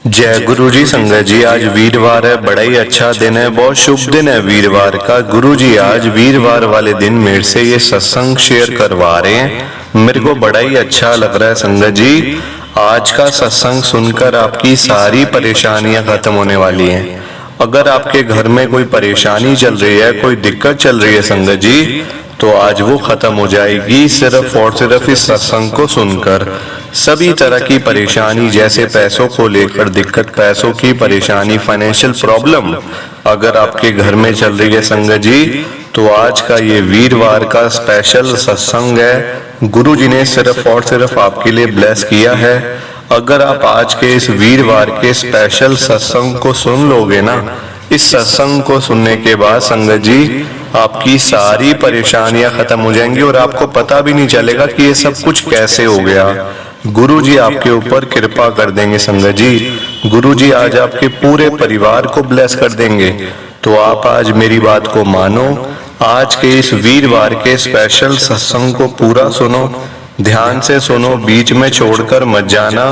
जय गुरु जी। संगत जी, आज वीरवार है, बड़ा ही अच्छा दिन है, बहुत शुभ दिन है वीरवार का। गुरु जी आज वीरवार वाले दिन मेरे से ये सत्संग शेयर करवा रहे हैं। मेरे को बड़ा ही अच्छा लग रहा है संगत जी। आज का सत्संग सुनकर आपकी सारी परेशानियां खत्म होने वाली हैं। अगर आपके घर में कोई परेशानी चल रही है, कोई दिक्कत चल रही है संगत जी, तो आज वो खत्म हो जाएगी सिर्फ और सिर्फ इस सत्संग को सुनकर। सभी तरह की परेशानी, जैसे पैसों को लेकर दिक्कत, पैसों की परेशानी, फाइनेंशियल प्रॉब्लम अगर आपके घर में चल रही है संगत जी, तो आज का ये वीरवार का स्पेशल सत्संग है। गुरु जी ने सिर्फ और सिर्फ आपके लिए ब्लेस किया है। अगर आप आज के इस वीरवार के स्पेशल सत्संग को सुन लोगे ना, इस सत्संग को सुनने के बाद संगत जी आपकी सारी परेशानियां खत्म हो जाएंगी और आपको पता भी नहीं चलेगा कि ये सब कुछ कैसे हो गया। गुरु जी आपके ऊपर कृपा कर देंगे संगत जी। गुरु जी आज आपके पूरे परिवार को ब्लेस कर देंगे। तो आप आज मेरी बात को मानो, आज के इस वीरवार के स्पेशल सत्संग को पूरा सुनो, ध्यान से सुनो, बीच में छोड़कर मत जाना।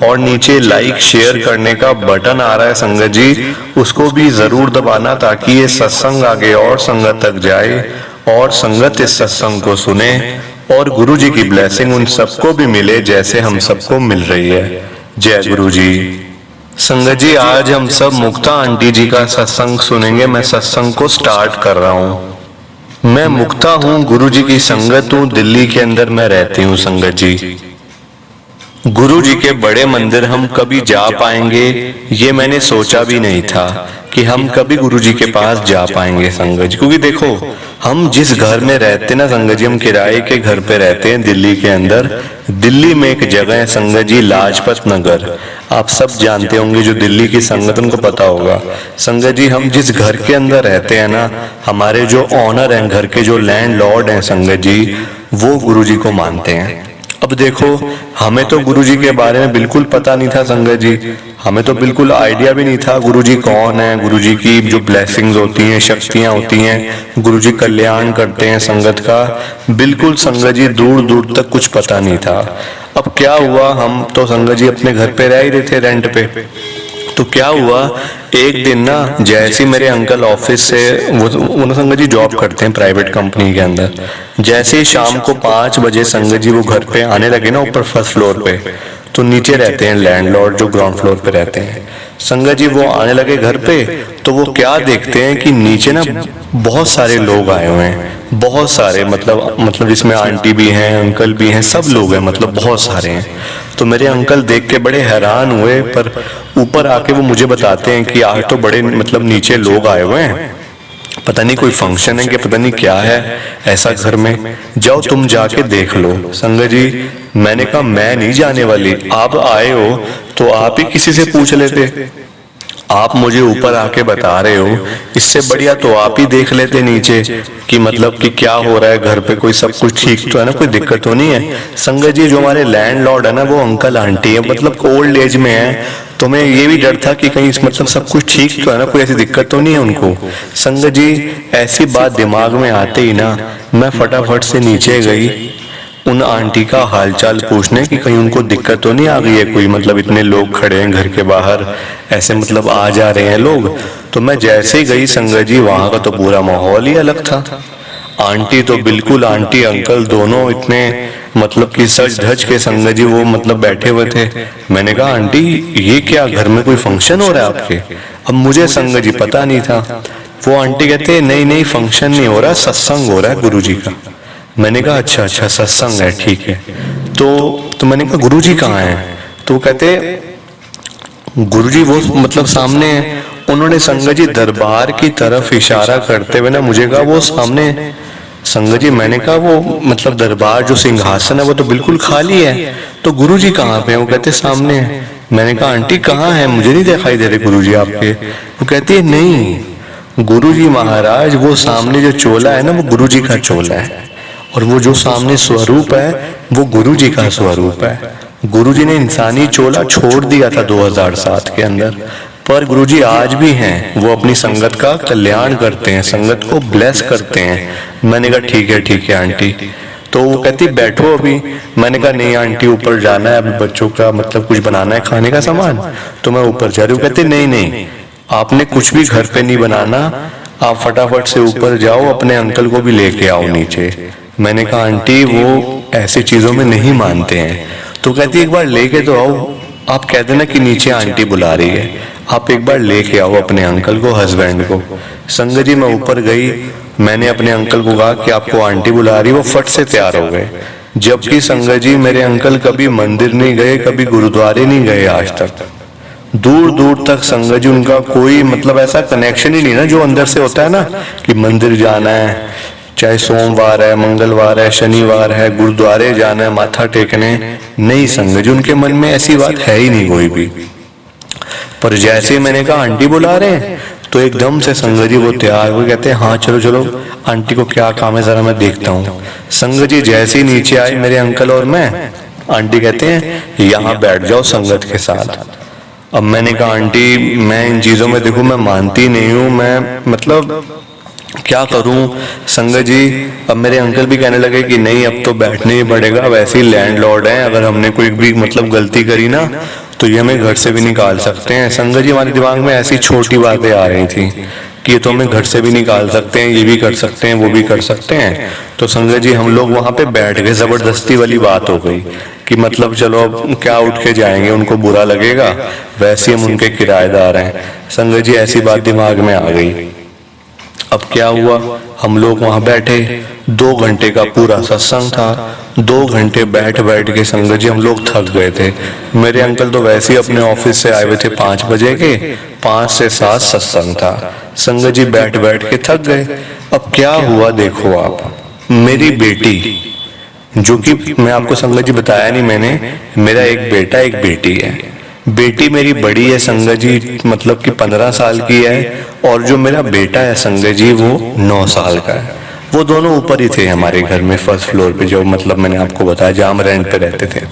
और नीचे लाइक शेयर करने का बटन आ रहा है संगत जी, उसको भी जरूर दबाना ताकि ये सत्संग आगे और संगत तक जाए और संगत इस सत्संग को सुने और गुरु जी की ब्लेसिंग उन सबको भी मिले जैसे हम सबको मिल रही है। जय गुरु जी। संगत जी आज हम सब मुक्ता आंटी जी का सत्संग सुनेंगे। मैं सत्संग को स्टार्ट कर रहा हूँ। मैं मुक्ता हूँ, गुरु जी की संगत हूँ, दिल्ली के अंदर मैं रहती हूँ संगत जी। गुरु जी के बड़े मंदिर हम कभी जा पाएंगे ये मैंने सोचा भी नहीं था कि हम कभी गुरु जी के पास जा पाएंगे संगत जी। क्योंकि देखो हम जिस घर में रहते ना संगत जी, हम किराए के घर पे रहते हैं दिल्ली के अंदर। दिल्ली में एक जगह है संगत जी, लाजपत नगर। आप सब जानते होंगे, जो दिल्ली की संगत उनको पता होगा। संगत जी हम जिस घर के अंदर रहते हैं ना, हमारे जो ऑनर हैं घर के, जो लैंडलॉर्ड हैं संगत जी, वो गुरु जी को मानते हैं। अब देखो हमें तो गुरु जी के बारे में बिल्कुल पता नहीं था संगत जी, हमें तो बिल्कुल आइडिया भी नहीं था गुरु जी कौन है, गुरु जी की जो ब्लेसिंग्स होती हैं, शक्तियां होती हैं, गुरु जी कल्याण करते हैं संगत का, बिल्कुल संगत जी दूर दूर तक कुछ पता नहीं था। अब क्या हुआ, हम तो संगत जी अपने घर पे रह ही रहे थे रेंट पे। तो क्या हुआ, एक दिन ना जैसे मेरे अंकल ऑफिस से, वो संगत जी जॉब करते हैं प्राइवेट कंपनी के अंदर, जैसे ही शाम को 5 बजे संगत जी वो घर पे आने लगे ना, ऊपर फर्स्ट फ्लोर पे, तो नीचे रहते हैं लैंडलॉर्ड जो ग्राउंड फ्लोर पे रहते हैं संगत जी, वो आने लगे घर पे। तो वो क्या देखते हैं कि नीचे ना बहुत सारे लोग आए हुए हैं, बहुत सारे, मतलब इसमें आंटी भी हैं, अंकल भी हैं, सब लोग हैं, मतलब बहुत सारे हैं। तो मेरे अंकल देख के बड़े हैरान हुए, पर ऊपर आके वो मुझे बताते हैं कि आज तो बड़े नीचे लोग आए हुए हैं, पता नहीं कोई फंक्शन है कि पता नहीं क्या है ऐसा घर में, जाओ तुम जाके देख लो। संगत जी मैंने कहा मैं नहीं जाने वाली, आप आए हो तो आप ही किसी से पूछ लेते, आप मुझे ऊपर आके बता रहे हो, इससे बढ़िया तो आप ही देख लेते नीचे कि मतलब कि क्या हो रहा है घर पे, कोई सब कुछ ठीक तो है ना, कोई दिक्कत तो नहीं है। संगत जी जो हमारे लैंडलॉर्ड है ना, वो अंकल आंटी है, मतलब ओल्ड एज में है, तो मैं ये भी डर था कि कहीं मतलब सब कुछ ठीक तो है ना, कोई ऐसी दिक्कत तो नहीं है उनको। संगत जी ऐसी बात दिमाग में आते ही ना, मैं फटाफट से नीचे गई उन आंटी का हालचाल पूछने कि कहीं उनको दिक्कत तो नहीं आ गई है कोई, मतलब इतने लोग खड़े हैं घर के बाहर, ऐसे मतलब आ जा रहे हैं लोग। तो मैं जैसे ही गई संगत जी, वहां का तो पूरा माहौल ही अलग था। आंटी तो बिल्कुल, आंटी अंकल दोनों इतने मतलब कि सज धज के संगत जी वो मतलब बैठे हुए थे। मैंने कहा आंटी ये क्या, घर में कोई फंक्शन हो रहा है आपके? अब मुझे संगत जी पता नहीं था। वो आंटी कहते नहीं नहीं फंक्शन नहीं हो रहा, सत्संग हो रहा है गुरु जी का। मैंने कहा अच्छा अच्छा सत्संग है, ठीक है। तो मैंने कहा गुरु जी कहाँ हैं? तो कहते गुरु जी वो मतलब सामने है। उन्होंने संगत जी दरबार की तरफ इशारा करते हुए ना मुझे कहा वो सामने संगत जी। मैंने कहा वो मतलब दरबार जो सिंहासन है वो तो बिल्कुल खाली है, तो गुरु जी कहाँ पे? वो कहते सामने है। मैंने कहा आंटी कहाँ है, मुझे नहीं दिखाई दे रहे गुरु जी आपके। वो कहती है नहीं गुरु जी महाराज, वो सामने जो चोला है ना वो गुरु जी का चोला है, और वो जो सामने स्वरूप है वो गुरु जी का स्वरूप है। गुरु जी ने इंसानी चोला छोड़ दिया था 2007 के अंदर, पर गुरु जी आज भी हैं, वो अपनी संगत का कल्याण करते हैं, संगत को ब्लेस करते हैं। मैंने कहा ठीक है आंटी। तो वो कहती बैठो अभी। मैंने कहा नहीं आंटी ऊपर जाना है, अभी बच्चों का मतलब कुछ बनाना है खाने का सामान, तो मैं ऊपर जा रही हूँ। कहती नहीं नहीं, आपने कुछ भी घर पे नहीं बनाना, आप फटाफट से ऊपर जाओ, अपने अंकल को भी लेके आओ नीचे। मैंने कहा आंटी वो ऐसी चीजों में नहीं मानते हैं। तो कहती एक बार लेके तो आओ, आप कह देना कि नीचे आंटी बुला रही है, आप एक बार लेके आओ अपने अंकल को, हस्बैंड को। संगत जी मैं ऊपर गई, मैंने अपने अंकल को कहा कि आपको आंटी बुला रही, वो फट से तैयार हो गए। जबकि संगत जी मेरे अंकल कभी मंदिर नहीं गए, कभी गुरुद्वारे नहीं गए आज तक, दूर दूर तक संगत जी उनका कोई मतलब ऐसा कनेक्शन ही नहीं ना जो अंदर से होता है ना कि मंदिर जाना है, चाहे सोमवार है, मंगलवार है, शनिवार है, गुरुद्वारे जाना है माथा टेकने, नहीं संगत जी उनके मन में ऐसी बात है ही नहीं कोई भी। पर जैसे ही मैंने कहा आंटी बुला रहे हैं, तो एकदम से संगत जी वो तैयार हुए, कहते हैं हाँ चलो चलो आंटी को क्या काम है जरा मैं देखता हूँ। संगत जी जैसे ही नीचे आए मेरे अंकल और मैं, आंटी कहते हैं यहाँ बैठ जाओ संगत के साथ। अब मैंने कहा आंटी मैं इन चीजों में देखो मैं मानती नहीं हूँ, मैं मतलब क्या करूं संगत जी। अब मेरे अंकल भी कहने लगे कि नहीं अब तो बैठने ही पड़ेगा, वैसे ही लैंडलॉर्ड हैं, अगर हमने कोई भी मतलब गलती करी ना तो ये हमें घर से भी निकाल सकते हैं। संगत जी हमारे दिमाग में ऐसी छोटी बातें आ रही थी कि ये तो हमें घर से भी निकाल सकते हैं, ये भी कर सकते हैं, वो भी कर सकते हैं। तो संगत जी हम लोग वहां पे बैठ गए, जबरदस्ती वाली बात हो गई कि मतलब चलो अब क्या उठ के जाएंगे, उनको बुरा लगेगा, वैसे हम उनके किराएदार हैं। संगत जी ऐसी बात दिमाग में आ गई। अब क्या हुआ, हम लोग वहां बैठे, 2 घंटे का पूरा सत्संग था। 2 घंटे बैठ बैठ के संगत जी हम लोग थक गए थे। मेरे अंकल तो वैसे ही अपने ऑफिस से आए हुए थे 5 बजे के, 5 से 7 सत्संग था। संगत जी बैठ बैठ के थक गए। अब क्या हुआ देखो आप, मेरी बेटी जो कि मैं आपको संगत जी बताया नहीं मैंने, मेरा एक बेटा एक बेटी है। बेटी मेरी बड़ी है संगत जी, मतलब कि 15 साल की है, और जो मेरा बेटा है संगत जी वो 9 साल का है। वो दोनों ऊपर ही थे हमारे घर में फर्स्ट फ्लोर पे, जो मतलब मैंने आपको बताया जहाँ हम रेंट पे रहते थे।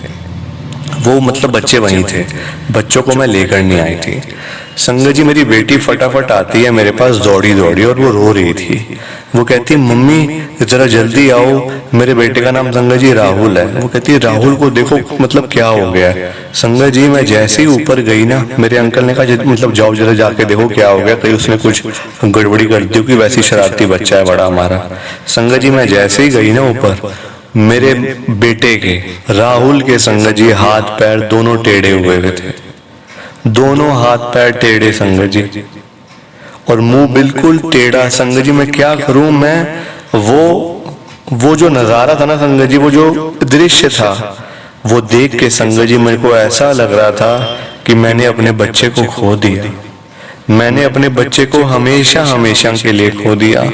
वो मतलब बच्चे वहीं थे, बच्चों को मैं लेकर नहीं आई थी। संगत जी मेरी बेटी फटाफट आती है मेरे पास दौड़ी दौड़ी, और वो रो रही थी। वो कहती है मम्मी जरा जल्दी आओ, मेरे बेटे का नाम संगत जी राहुल है। वो कहती है राहुल को देखो मतलब क्या हो गया है। संगत जी मैं जैसे ही ऊपर गई ना, मेरे अंकल ने कहा मतलब जाओ जरा जाके देखो क्या हो गया, कहीं उसने कुछ गड़बड़ी कर दी कि वैसी शरारती बच्चा है बड़ा हमारा। संगत जी मैं जैसे ही गई ना ऊपर, मेरे बेटे के राहुल के संगत जी हाथ पैर दोनों टेढ़े हुए थे, दोनों हाथ पैर टेढ़े संगत जी, और मुंह बिल्कुल टेढ़ा। संगत जी मैं क्या करूं, मैं वो जो नजारा था ना संगत जी, वो जो दृश्य था वो देख के संगत जी मेरे को ऐसा लग रहा था कि मैंने अपने बच्चे को खो दिया, मैंने अपने बच्चे को हमेशा हमेशा के लिए खो दिया।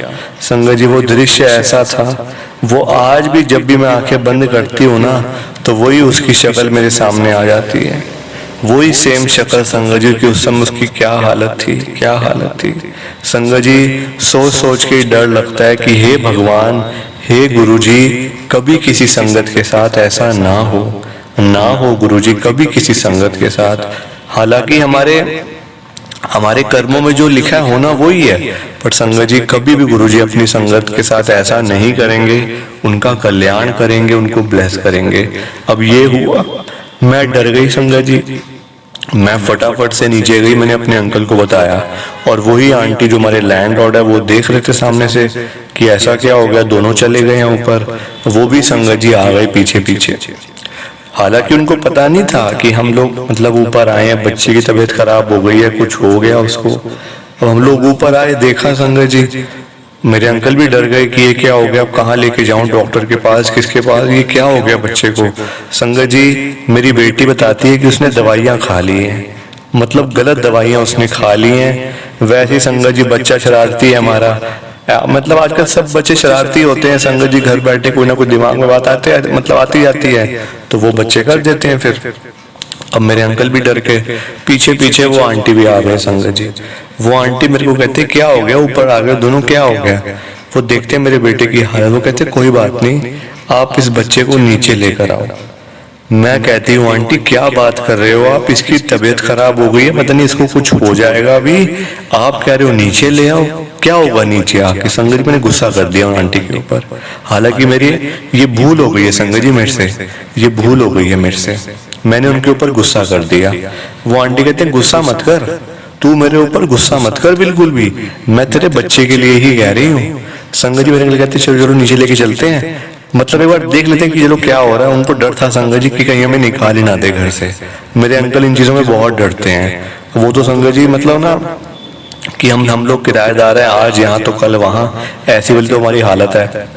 संगत जी वो दृश्य ऐसा था, वो आज भी जब भी मैं आंखें बंद करती हूँ ना तो वही उसकी शक्ल मेरे सामने आ जाती है, वही सेम शक्ल संगत जी की। उस समय उसकी क्या हालत थी, क्या हालत थी संगत जी। सोच सोच के डर लगता है कि हे भगवान, हे गुरु जी, कभी किसी संगत के साथ ऐसा ना हो गुरु जी, कभी किसी संगत के साथ। हालांकि हमारे कर्मों में जो लिखा है होना वही है, पर संगत जी कभी भी गुरु जी अपनी संगत के साथ ऐसा नहीं करेंगे, उनका कल्याण करेंगे, उनको ब्लेस करेंगे। अब ये हुआ, मैं डर गई संगत जी, मैं फटाफट से नीचे गई, मैंने अपने अंकल को बताया, और वही आंटी जो हमारे लैंडलॉर्ड है वो देख रहे थे सामने से कि ऐसा क्या हो गया, दोनों चले गए हैं ऊपर। वो भी संगत जी आ गए पीछे पीछे। हालांकि उनको पता नहीं था कि हम लोग मतलब ऊपर आए हैं, बच्चे की तबीयत खराब हो गई है, कुछ हो गया उसको। अब हम लोग ऊपर आए, देखा संगत जी, मेरे अंकल भी डर गए कि ये क्या हो गया, अब कहाँ लेके जाऊं, डॉक्टर के पास, किसके पास, ये क्या हो गया बच्चे को। संगत जी मेरी बेटी बताती है कि उसने दवाइयां खा ली हैं, मतलब गलत दवाइयां उसने खा ली हैं। वैसे संगत जी बच्चा शरारती है हमारा, मतलब आजकल सब बच्चे शरारती होते हैं संगत जी, घर बैठे कोई ना कोई दिमाग में बात आती है, मतलब आती जाती है, तो वो बच्चे कर देते हैं फिर। अब मेरे अंकल भी डर के पीछे पीछे वो आंटी भी आ गए संगत जी। वो आंटी मेरे को कहते क्या हो गया, ऊपर आ गए दोनों, क्या हो गया। वो देखते मेरे बेटे की हालत, वो कहते कोई बात नहीं, आप इस बच्चे को नीचे लेकर आओ। मैं कहती हूँ आंटी क्या बात कर रहे हो आप, इसकी तबीयत खराब हो गई है, पता नहीं इसको कुछ हो जाएगा अभी, आप कह रहे हो नीचे ले आओ। क्या होगा नीचे आके। संगत जी मैंने गुस्सा कर दिया उन आंटी के ऊपर, हालांकि मेरी ये भूल हो गई है संगत जी, मेरे से ये भूल हो गई है मेरे से, मैंने उनके ऊपर गुस्सा कर दिया। वो आंटी कहते हैं गुस्सा मत कर, तू मेरे ऊपर गुस्सा मत कर बिल्कुल भी, मैं तेरे बच्चे के लिए ही कह रही हूँ। संगत जी मेरे को कहते चलो चलो नीचे लेके चलते हैं, मतलब एक बार देख लेते हैं कि चलो क्या हो रहा है। उनको डर था संगत जी कि कहीं हमें निकाल ही ना दे घर से। मेरे अंकल इन चीजों में बहुत डरते हैं। वो तो संगत जी मतलब ना कि हम लोग किराएदार हैं, आज यहाँ तो कल वहाँ, ऐसी वाली तो हमारी हालत है।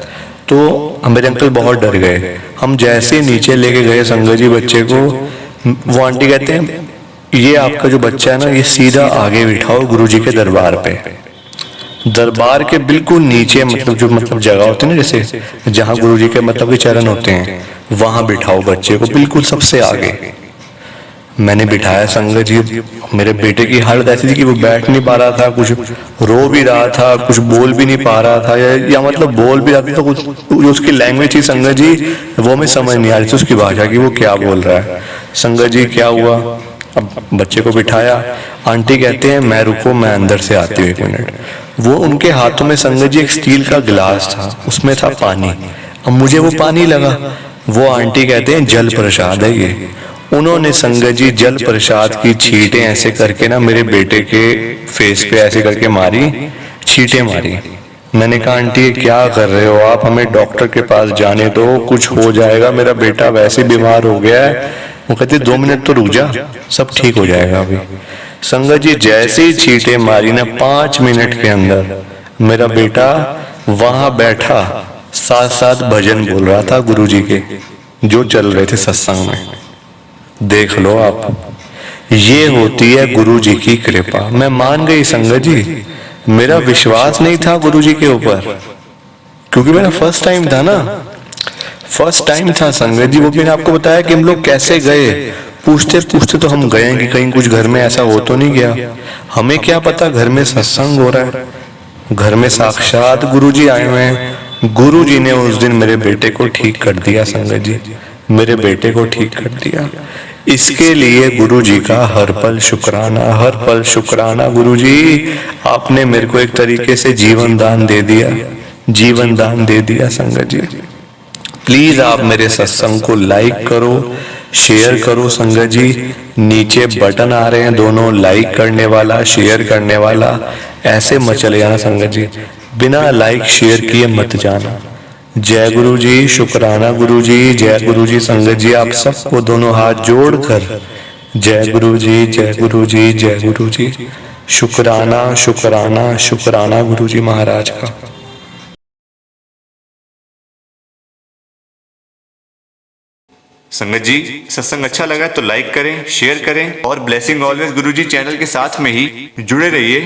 तो मेरे अंकल बहुत डर गए। हम जैसे नीचे लेके गए संगत जी बच्चे को, वो आंटी कहते हैं ये आपका जो बच्चा है ना, ये सीधा आगे बिठाओ गुरुजी के दरबार पे। दरबार के बिल्कुल नीचे मतलब जो मतलब जगह होती है ना, जैसे जहाँ गुरुजी के मतलब के चरण होते हैं, वहां बिठाओ बच्चे को बिल्कुल सबसे आगे। मैंने बिठाया संगत जी। मेरे बेटे की हालत ऐसी थी कि वो बैठ नहीं पा रहा था, कुछ रो भी रहा था, कुछ बोल भी नहीं पा रहा था, या मतलब बोल भी रहा था तो कुछ जो उसकी लैंग्वेज थी संगत जी वो मैं समझ नहीं आ रही थी उसकी भाषा की, वो क्या बोल रहा है। संगत जी क्या हुआ, अब बच्चे को बिठाया। आंटी कहते हैं मैं रुको, मैं अंदर से आती हूँ 1 मिनट। वो उनके हाथों में संगत जी एक स्टील का गिलास था, उसमें था पानी। अब मुझे वो पानी लगा। वो आंटी कहते हैं जल प्रसाद है ये। उन्होंने संगत जी जल प्रसाद की छींटें ऐसे करके ना मेरे बेटे के फेस पे ऐसे करके मारी, छींटें मारी। मैंने कहा आंटी ये क्या कर रहे हो आप, हमें डॉक्टर के पास जाने दो, कुछ हो जाएगा, मेरा बेटा वैसे बीमार हो गया है। वो कहते 2 मिनट तो रुक जा, सब ठीक हो जाएगा अभी। संगत जी जैसे ही छींटे मारी ना 5 मिनट के अंदर मेरा बेटा वहां बैठा साथ साथ भजन बोल रहा था गुरुजी के जो चल रहे थे सत्संग में। देख लो आप, ये होती है गुरुजी की कृपा। मैं मान गई संगत जी, मेरा विश्वास नहीं था गुरुजी के ऊपर, क्योंकि मेरा फर्स्ट टाइम था ना, फर्स्ट टाइम था संगत जी। वो मैंने आपको बताया कि हम लोग कैसे गए, पूछते पूछते तो हम गए कि कहीं कुछ घर में ऐसा हो तो नहीं गया। हमें क्या पता घर में सत्संग हो रहा है, घर में साक्षात गुरुजी आए हुए हैं। गुरुजी ने उस दिन मेरे बेटे को ठीक कर दिया संगत जी, मेरे बेटे को ठीक कर दिया। इसके लिए गुरुजी का हर पल शुक्राना, हर पल शुक्राना। गुरुजी आपने मेरे को एक तरीके से जीवन दान दे दिया, जीवन दान दे दिया संगत जी। प्लीज आप मेरे सत्संग को लाइक करो, शेयर करो संगत जी। नीचे बटन आ रहे हैं दोनों, लाइक करने वाला, शेयर करने वाला। ऐसे मत चले जाना संगत जी, बिना लाइक शेयर किए मत जाना। जय गुरु जी, शुक्राना गुरु जी, जय गुरु जी। संगत जी आप सबको दोनों हाथ जोड़कर जय गुरु जी, जय गुरु जी, जय गुरु जी। शुक्राना शुक्राना शुक्राना गुरु जी महाराज का। संगत जी सत्संग अच्छा लगा तो लाइक करें, शेयर करें और ब्लेसिंग ऑलवेज गुरुजी चैनल के साथ में ही जुड़े रहिए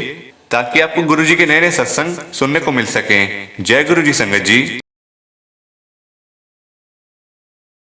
ताकि आपको गुरुजी के नए नए सत्संग सुनने को मिल सकें। जय गुरु जी संगत जी।